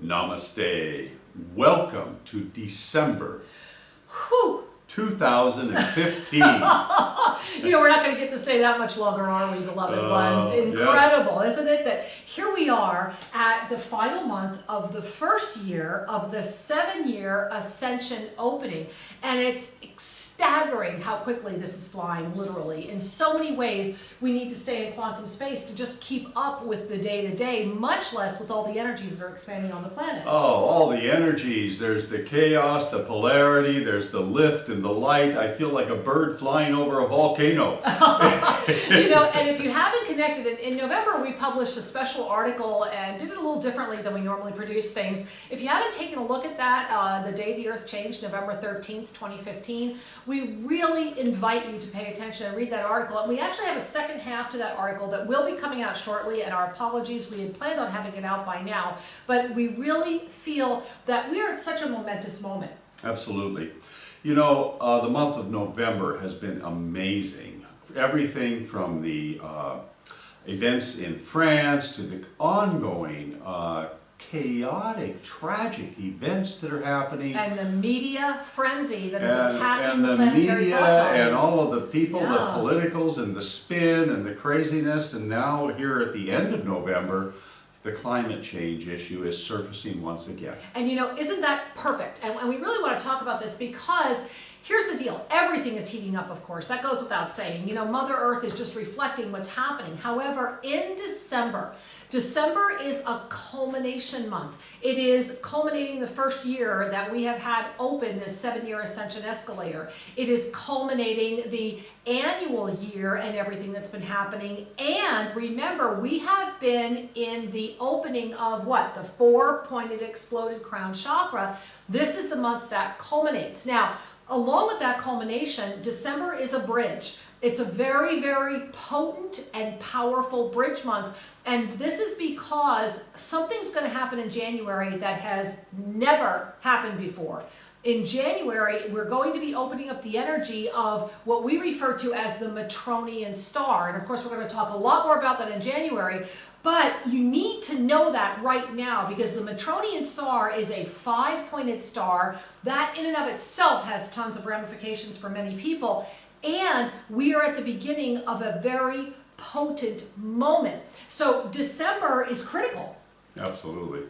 Namaste. Welcome to December Whew. 2015. You know, we're not going to get to say that much longer, are we, beloved ones? Incredible, yes. Isn't it? That here we are at the final month of the first year of the 7-year Ascension opening. And it's staggering how quickly this is flying, literally. In so many ways, we need to stay in quantum space to just keep up with the day-to-day, much less with all the energies that are expanding on the planet. Oh, all the energies. There's the chaos, the polarity, there's the lift and the light. I feel like a bird flying over a volcano. You know, and if you haven't connected, in November we published a special article and did it a little differently than we normally produce things. If you haven't taken a look at that, the day the Earth changed, November 13th, 2015, we really invite you to pay attention and read that article. And we actually have a second half to that article that will be coming out shortly, and our apologies, we had planned on having it out by now, but we really feel that we are at such a momentous moment. Absolutely. You know, the month of November has been amazing. Everything from the events in France to the ongoing chaotic, tragic events that are happening. And the media frenzy that is attacking the planetary media thought and all of the people, yeah. the politicals and the spin and the craziness. And now here at the end of November, the climate change issue is surfacing once again. And you know, isn't that perfect? And we really want to talk about this because here's the deal. Everything is heating up, of course. That goes without saying. You know, Mother Earth is just reflecting what's happening. However, in December is a culmination month. It is culminating the first year that we have had open this 7-year Ascension escalator. It is culminating the annual year and everything that's been happening. And remember, we have been in the opening of what? The 4-pointed exploded crown chakra. This is the month that culminates. Now, along with that culmination, December is a bridge. It's a very, very potent and powerful bridge month. And this is because something's going to happen in January that has never happened before. In January, we're going to be opening up the energy of what we refer to as the Matronian star. And of course, we're going to talk a lot more about that in January. But you need to know that right now because the Matronian star is a 5-pointed star. That in and of itself has tons of ramifications for many people. And we are at the beginning of a very potent moment. So December is critical. Absolutely.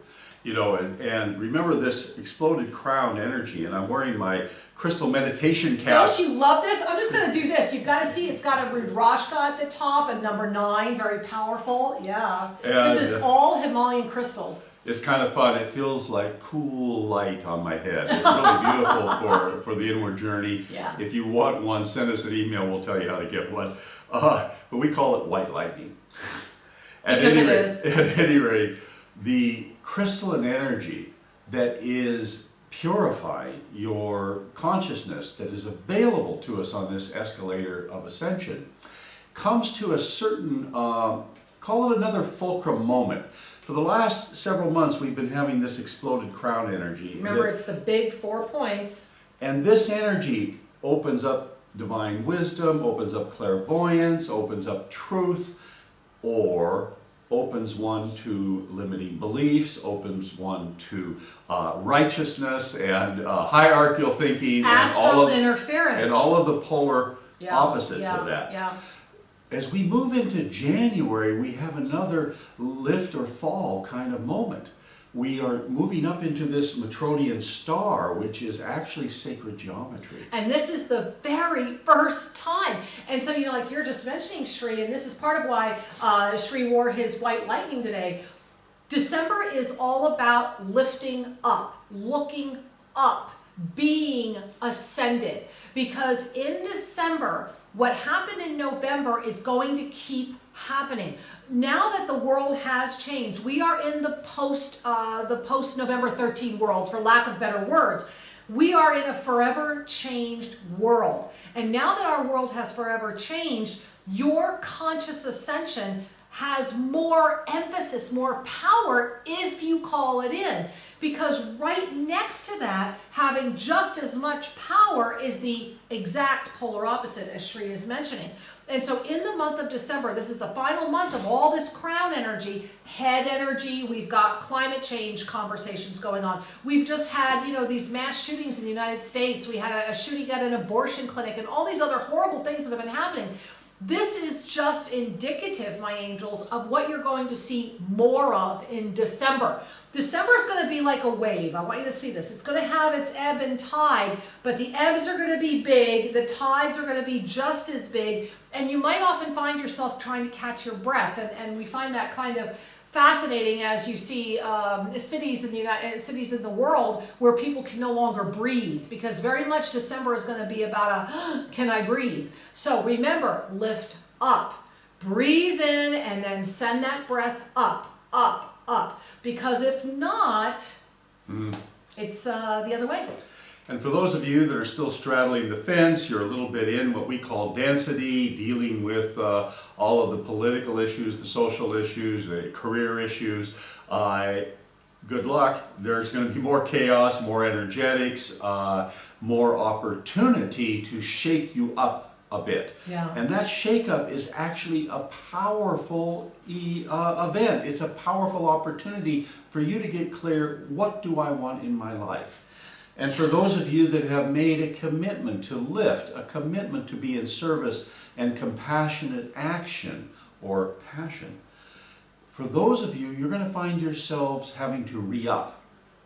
You know, and remember this exploded crown energy, and I'm wearing my crystal meditation cap. Don't you love this? I'm just going to do this. You've got to see it's got a Rudrashka at the top and number 9, very powerful. Yeah. And this is all Himalayan crystals. It's kind of fun. It feels like cool light on my head. It's really beautiful for the inward journey. Yeah. If you want one, send us an email. We'll tell you how to get one. But we call it white lightning. Because it is. At any rate, the crystalline energy that is purifying your consciousness that is available to us on this escalator of ascension comes to a certain, call it another fulcrum moment. For the last several months, we've been having this exploded crown energy. Remember, it's the big 4 points. And this energy opens up divine wisdom, opens up clairvoyance, opens up truth, or opens one to limiting beliefs, opens one to righteousness and hierarchical thinking, astral interference, and all of the polar opposites of that. Yeah. As we move into January, we have another lift or fall kind of moment. We are moving up into this Matronian star, which is actually sacred geometry. And this is the very first time. And so, you know, like you're just mentioning, Shri, and this is part of why Shri wore his white lightning today. December is all about lifting up, looking up, being ascended. Because in December, what happened in November is going to keep happening. Now that the world has changed, we are in the post November 13 world, for lack of better words. We are in a forever changed world. And now that our world has forever changed, your conscious ascension has more emphasis, more power if you call it in. because right next to that, having just as much power, is the exact polar opposite, as Shri is mentioning. And so in the month of December, this is the final month of all this crown energy, head energy. We've got climate change conversations going on. We've just had, you know, these mass shootings in the United States. We had a shooting at an abortion clinic and all these other horrible things that have been happening. This is just indicative, my angels, of what you're going to see more of in December. December is going to be like a wave. I want you to see this. It's going to have its ebb and tide, but the ebbs are going to be big. The tides are going to be just as big. And you might often find yourself trying to catch your breath. And we find that kind of fascinating as you see cities in the world where people can no longer breathe, because very much December is going to be about a can I breathe? So remember, lift up, breathe in, and then send that breath up, up, up, because if not, it's the other way. And for those of you that are still straddling the fence, you're a little bit in what we call density, dealing with all of the political issues, the social issues, the career issues. Good luck. There's going to be more chaos, more energetics, more opportunity to shake you up a bit. Yeah. And that shake-up is actually a powerful event. It's a powerful opportunity for you to get clear, what do I want in my life? And for those of you that have made a commitment to lift, a commitment to be in service and compassionate action or passion, for those of you, you're going to find yourselves having to re-up.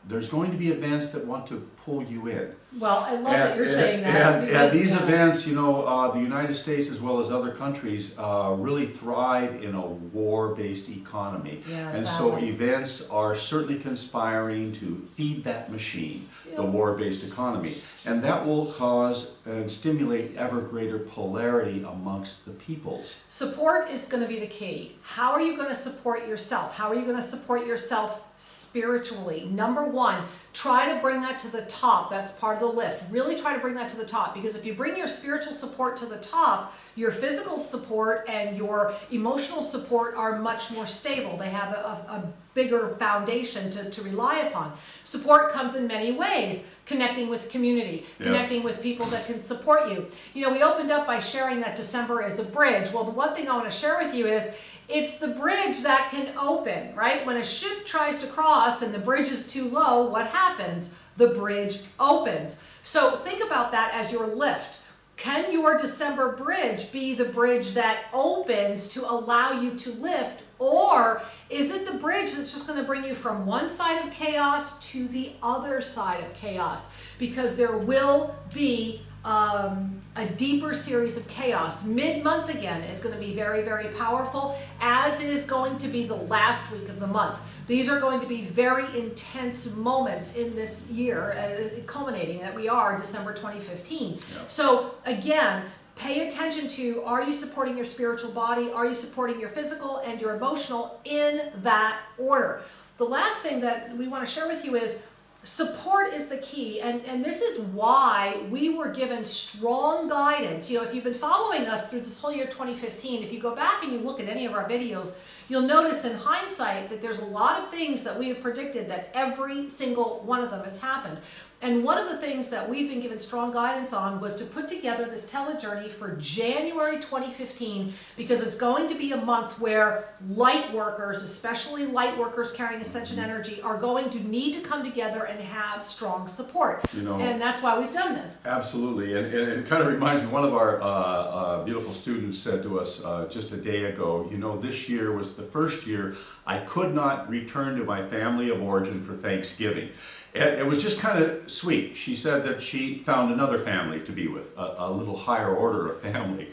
There's going to be events that want to pull you in. Well, I love that you're saying that. And these events, you know, the United States as well as other countries really thrive in a war-based economy. Yeah, and so events are certainly conspiring to feed that machine, the war-based economy. And that will cause and stimulate ever greater polarity amongst the peoples. Support is going to be the key. How are you going to support yourself? How are you going to support yourself spiritually? Number one, try to bring that to the top. That's part of the lift. Really try to bring that to the top, because if you bring your spiritual support to the top, your physical support and your emotional support are much more stable. They have a bigger foundation to rely upon. Support comes in many ways. Connecting with community, connecting with people that can support you. You know, we opened up by sharing that December is a bridge. Well, the one thing I want to share with you is it's the bridge that can open, right? When a ship tries to cross and the bridge is too low, what happens? The bridge opens. So think about that as your lift. Can your December bridge be the bridge that opens to allow you to lift, or is it the bridge that's just going to bring you from one side of chaos to the other side of chaos? Because there will be a deeper series of chaos. Mid-month again is going to be very, very powerful, as is going to be the last week of the month. These are going to be very intense moments in this year, culminating that we are December 2015. So again, pay attention to, are you supporting your spiritual body? Are you supporting your physical and your emotional in that order? The last thing that we want to share with you is support is the key, and this is why we were given strong guidance. You know, if you've been following us through this whole year 2015, if you go back and you look at any of our videos, you'll notice in hindsight that there's a lot of things that we have predicted that every single one of them has happened. And one of the things that we've been given strong guidance on was to put together this tele-journey for January 2015, because it's going to be a month where light workers, especially light workers carrying ascension energy, are going to need to come together and have strong support. You know, and that's why we've done this. Absolutely. And it kind of reminds me, one of our beautiful students said to us just a day ago, you know, this year was the first year I could not return to my family of origin for Thanksgiving. And it was just kind of sweet. She said that she found another family to be with, a little higher order of family.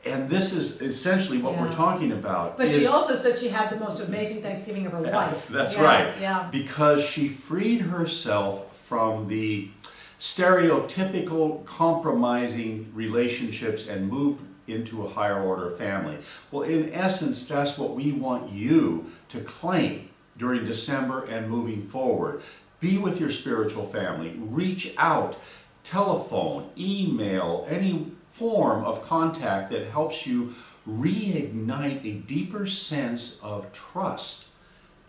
And this is essentially what we're talking about. But she also said she had the most amazing Thanksgiving of her life. That's right. Yeah. Because she freed herself from the stereotypical compromising relationships and moved into a higher order family. Well, in essence, that's what we want you to claim during December and moving forward. Be with your spiritual family. Reach out, telephone, email, any form of contact that helps you reignite a deeper sense of trust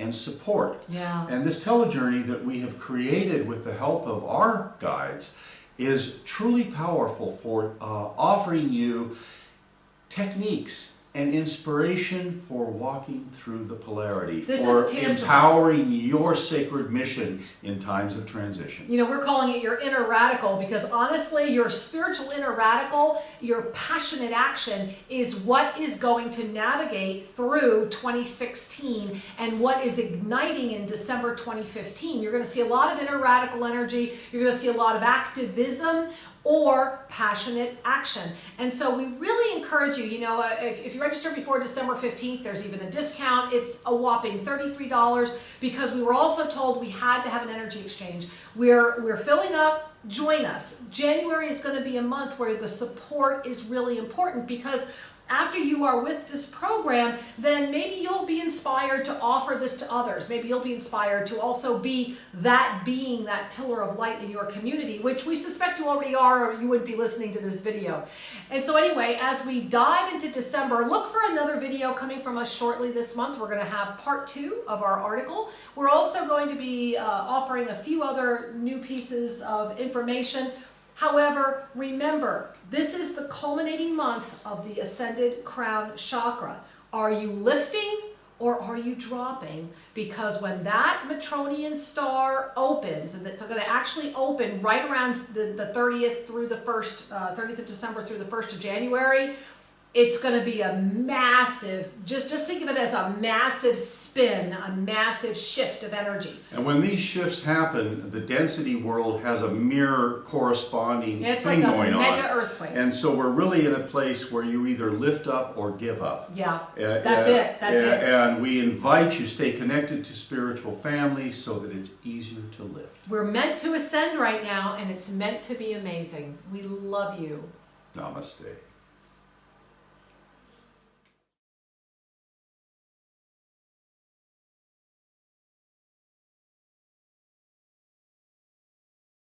and support. Yeah. And this telejourney that we have created with the help of our guides is truly powerful for offering you techniques and inspiration for walking through the polarity, This for is tangible. empowering your sacred mission in times of transition. You know, we're calling it your inner radical because honestly, your spiritual inner radical, your passionate action is what is going to navigate through 2016 and what is igniting in December 2015. You're going to see a lot of inner radical energy. You're going to see a lot of activism or passionate action. And so we really encourage you, you know, if you register before December 15th, there's even a discount. It's a whopping $33 because we were also told we had to have an energy exchange. We're filling up. Join us. January is going to be a month where the support is really important because after you are with this program, then maybe you'll be inspired to offer this to others. Maybe you'll be inspired to also be that being, that pillar of light in your community, which we suspect you already are, or you wouldn't be listening to this video. And so anyway, as we dive into December, look for another video coming from us shortly this month. We're going to have part 2 of our article. We're also going to be offering a few other new pieces of information. However, remember, this is the culminating month of the Ascended Crown Chakra. Are you lifting or are you dropping? Because when that Matronian star opens, and it's going to actually open right around the 30th through the 1st, 30th of December through the 1st of January, it's going to be a massive, just think of it as a massive spin, a massive shift of energy. And when these shifts happen, the density world has a mirror corresponding thing going on. It's like a mega earthquake. And so we're really in a place where you either lift up or give up. Yeah, that's it. That's it. And we invite you to stay connected to spiritual family so that it's easier to lift. We're meant to ascend right now, and it's meant to be amazing. We love you. Namaste.